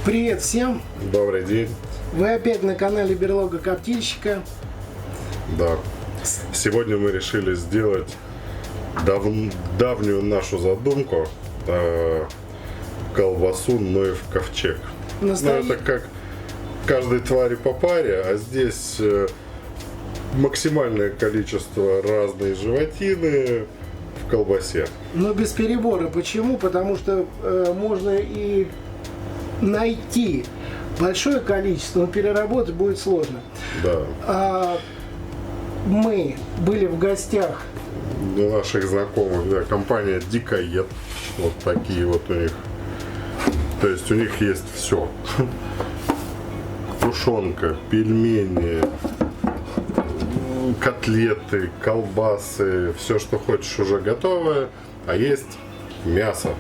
Привет всем! Добрый день. Вы опять на канале Берлога Коптильщика. Да. Сегодня мы решили сделать давнюю нашу задумку колбасу Ноев ковчег. Ну, это как каждой твари по паре, а здесь максимальное количество разной животины в колбасе. Но без перебора. Почему? Потому что можно и найти большое количество, но переработать будет сложно. Да. Мы были в гостях У наших знакомых, да, компания Дикоед. Вот такие вот у них. То есть у них есть все. Тушенка, пельмени, котлеты, колбасы, все, что хочешь, уже готовое. А есть мясо.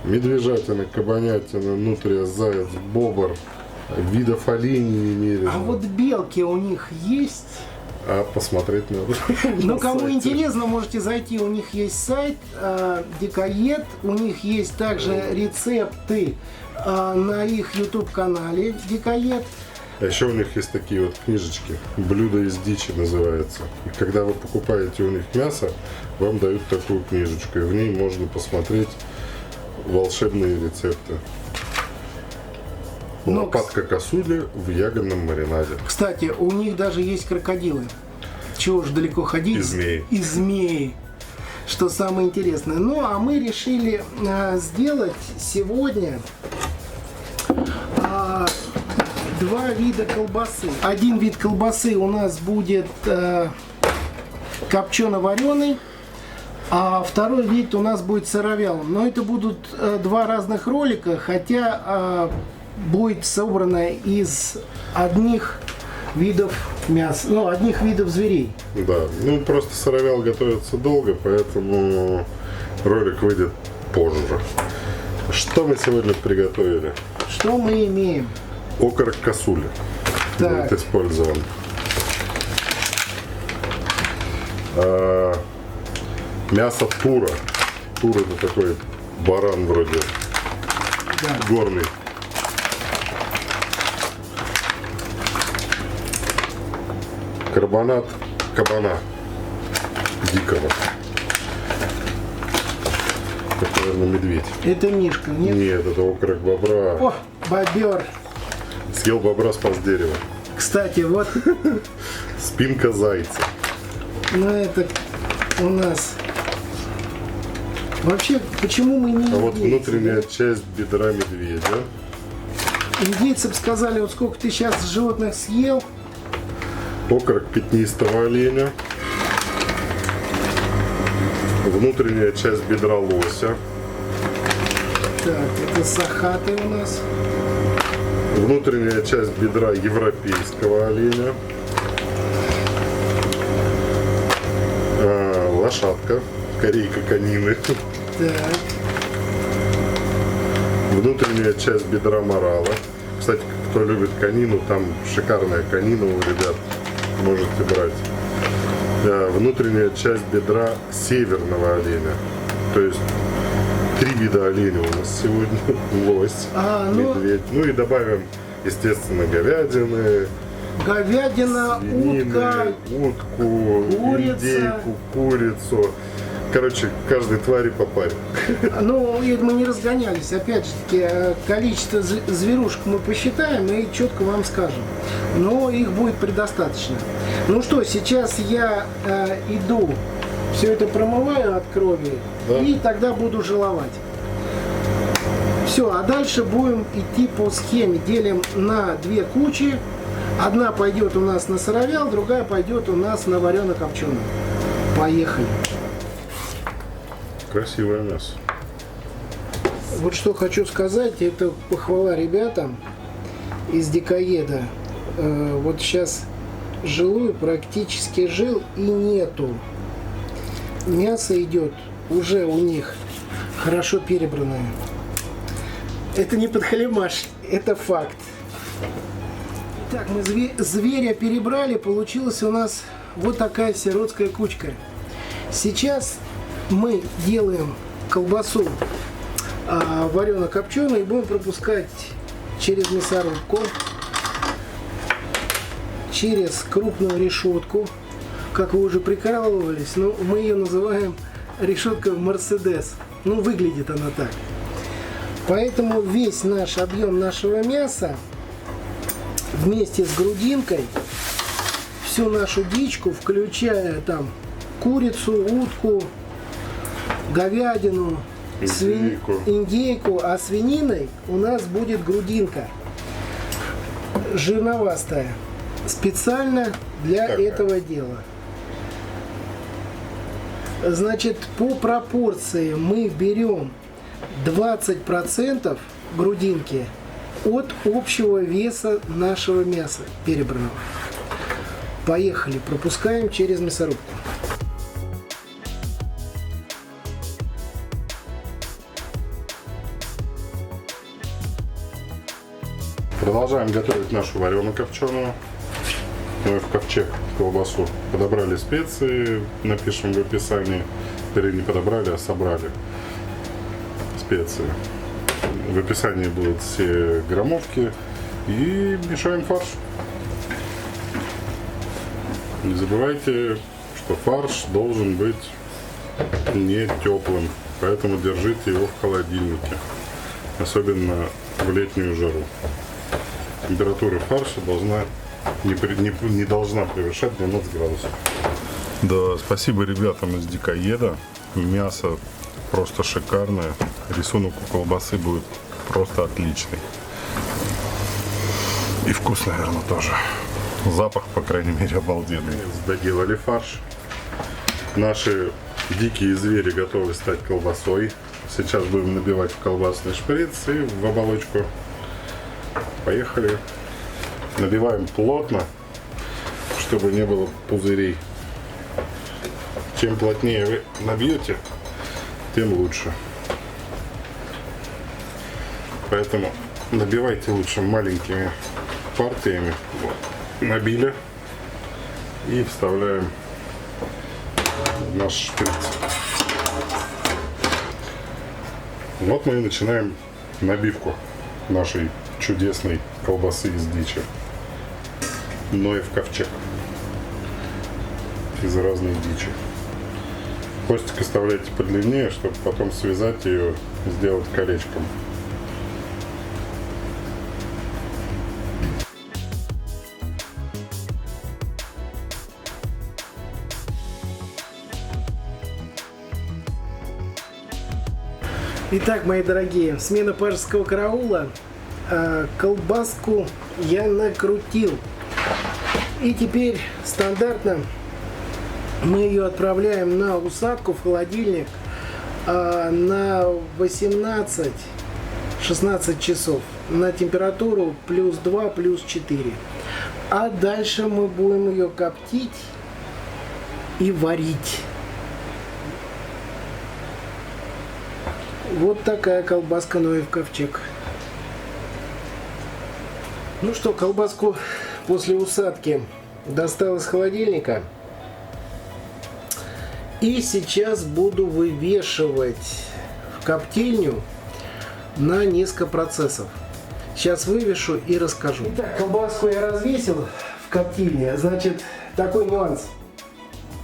Медвежатина, кабанятина, нутрия, заяц, бобр. Видов оленей немерено. А вот белки у них есть? А посмотреть надо. Ну, кому интересно, можете зайти. У них есть сайт Дикоед. У них есть также рецепты на их YouTube-канале Дикоед. А еще у них есть такие вот книжечки. Блюдо из дичи называется. И когда вы покупаете у них мясо, вам дают такую книжечку. И в ней можно посмотреть волшебные рецепты. Лопатка косули в ягодном маринаде. Кстати, у них даже есть крокодилы. Чего уж далеко ходить. И змеи. И змеи. Что самое интересное. Ну, а мы решили сделать сегодня два вида колбасы. Один вид колбасы у нас будет копчено-вареный, а второй вид у нас будет сыровялым. Но это будут два разных ролика, хотя будет собрано из одних видов мяса, ну, одних видов зверей. Да, ну просто сыровял готовится долго, поэтому ролик выйдет позже. Что мы сегодня приготовили? Что мы имеем? Окорок косули будет использован. Мясо тура. Тур — это такой баран вроде, горный. Карбонат кабана дикого. Это, наверное, медведь. Это мишка, нет? Нет, это окорок бобра. О, бобер. Съел бобра, спас дерево. Кстати, вот. Спинка зайца. Ну, это у нас. Вообще, почему мы не А вот индейцы, внутренняя часть бедра медведя. Индейцы бы сказали, вот сколько ты сейчас животных съел. Окорок пятнистого оленя. Внутренняя часть бедра лося. Так, это сахаты у нас. Внутренняя часть бедра европейского оленя. Лошадка, корейка конины. Так. Внутренняя часть бедра морала. Кстати, кто любит конину, там шикарная конина у ребят. Можете брать. Внутренняя часть бедра северного оленя. То есть 3 вида оленя у нас сегодня. Лось, медведь. Ну и добавим, естественно, говядины. Говядина, свинины, утку, курица. индейку, курицу. Короче, каждой твари по паре. Ну, мы не разгонялись. Опять же таки, количество зверушек мы посчитаем и четко вам скажем. Но их будет предостаточно. Ну что, сейчас я иду, все это промываю от крови, да, и тогда буду жиловать. Все, а дальше будем идти по схеме. Делим на две кучи. Одна пойдет у нас на сыровял, другая пойдет у нас на варено-копченый. Поехали. Красивое мясо. Вот что хочу сказать, это похвала ребятам из Дикоеда. Вот сейчас жилую практически жил и нету. Мясо идет уже у них хорошо перебранное. Это не подхалимаш, это факт. Так, мы зверя перебрали, получилась у нас вот такая сиротская кучка. Сейчас мы делаем колбасу варено-копченую и будем пропускать через мясорубку, через крупную решетку. Как вы уже прикалывались, но мы ее называем решетка Мерседес. Ну, выглядит она так. Поэтому весь наш объем нашего мяса вместе с грудинкой, всю нашу дичку, включая там курицу, утку, говядину, индейку, а свининой у нас будет грудинка жирновастая, специально для этого дела. Значит, по пропорции мы берем 20% грудинки от общего веса нашего мяса перебранного. Поехали, пропускаем через мясорубку. Продолжаем готовить нашу варено-копченую. Мы в ковчег колбасу подобрали специи, напишем в описании. Или не подобрали, а собрали специи. В описании будут все граммовки. И мешаем фарш. Не забывайте, что фарш должен быть не теплым, поэтому держите его в холодильнике, особенно в летнюю жару. Температура фарша не должна превышать 12 градусов. Да, спасибо ребятам из Дикоеда. Мясо просто шикарное. Рисунок у колбасы будет просто отличный. И вкус, наверное, тоже. Запах, по крайней мере, обалденный. Доделали фарш. Наши дикие звери готовы стать колбасой. Сейчас будем набивать в колбасный шприц и в оболочку. Поехали. Набиваем плотно, чтобы не было пузырей. Чем плотнее вы набьете, тем лучше. Поэтому набивайте лучше маленькими партиями. Вот. Набили и вставляем в наш шприц. Вот мы и начинаем набивку нашей чудесной колбасы из дичи, но и в ковчег из разной дичи. Хвостик оставляйте подлиннее, чтобы потом связать ее и сделать колечком. Итак, мои дорогие, смена пажеского караула. Колбаску я накрутил. И теперь стандартно мы ее отправляем на усадку в холодильник на 18-16 часов на температуру плюс 2, плюс 4. А дальше мы будем ее коптить и варить. Вот такая колбаска Ноев ковчег. Ну что, колбаску после усадки достал из холодильника. И сейчас буду вывешивать в коптильню на несколько процессов. Сейчас вывешу и расскажу. Итак, колбаску я развесил в коптильне. Значит, такой нюанс.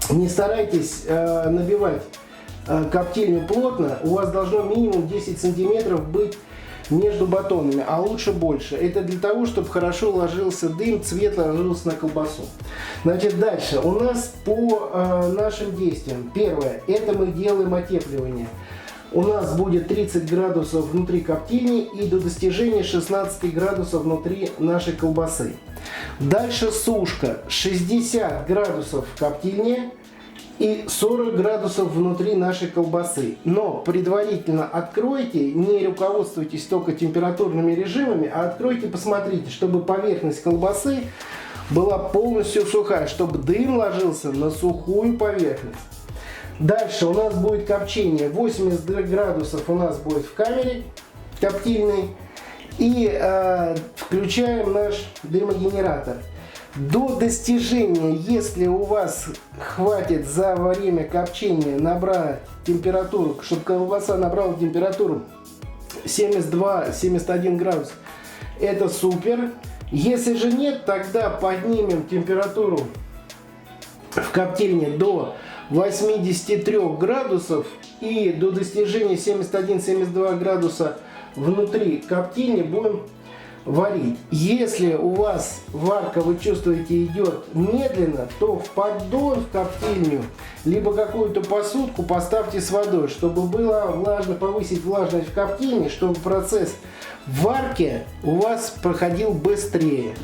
Не старайтесь набивать коптильню плотно. У вас должно минимум 10 сантиметров быть между батонами, а лучше больше. Это для того, чтобы хорошо ложился дым, цвет ложился на колбасу. Значит, дальше у нас по нашим действиям. Первое, это мы делаем отепливание. У нас будет 30 градусов внутри коптильни и до достижения 16 градусов внутри нашей колбасы. Дальше сушка, 60 градусов в коптильне и 40 градусов внутри нашей колбасы. Но предварительно откройте, не руководствуйтесь только температурными режимами, а откройте, посмотрите, чтобы поверхность колбасы была полностью сухая, чтобы дым ложился на сухую поверхность. Дальше у нас будет копчение. 80 градусов у нас будет в камере коптильной. И включаем наш дымогенератор. До достижения, если у вас хватит за время копчения набрать температуру, чтобы колбаса набрала температуру 72-71 градус, это супер. Если же нет, тогда поднимем температуру в коптильне до 83 градусов и до достижения 71-72 градуса внутри коптильни будем варить. Если у вас варка, вы чувствуете, идет медленно, то в поддон, в коптильню, либо какую-то посудку поставьте с водой, чтобы было влажно, повысить влажность в коптильне, чтобы процесс варки у вас проходил быстрее.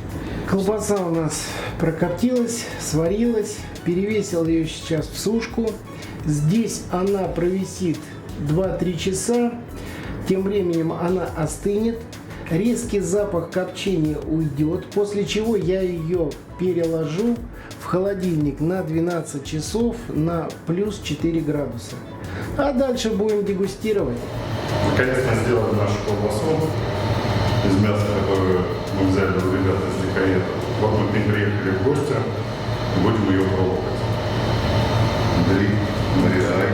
Колбаса у нас прокоптилась, сварилась, перевесил ее сейчас в сушку. Здесь она провисит 2-3 часа, тем временем она остынет. Резкий запах копчения уйдет, после чего я ее переложу в холодильник на 12 часов на плюс 4 градуса. А дальше будем дегустировать. Наконец мы сделали нашу колбасу из мяса, которую мы взяли у ребят из Дикоеда. Вот мы к ним приехали в гости, будем ее пробовать. Бери, нарезай.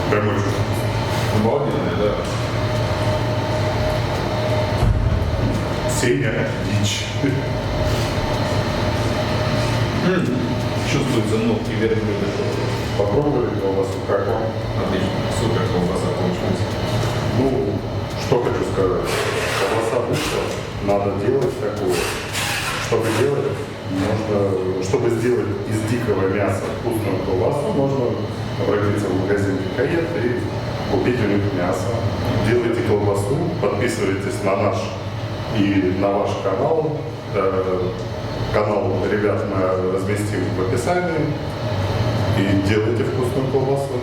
Прям очень обалденная, да. Сеня дичь. Чувствуются нотки верблюда. Попробовали колбасу, как вам? Отлично. Супер колбаса получилась. Ну, что хочу сказать. Колбаса вышла, надо делать такое. Чтобы делать, можно, чтобы сделать из дикого мяса вкусную колбасу, можно обратиться в магазин Дикоед и купить у них мясо. Делайте колбасу, подписывайтесь на наш и на ваш канал. Канал ребят мы разместим в описании. И делайте вкусную колбасу.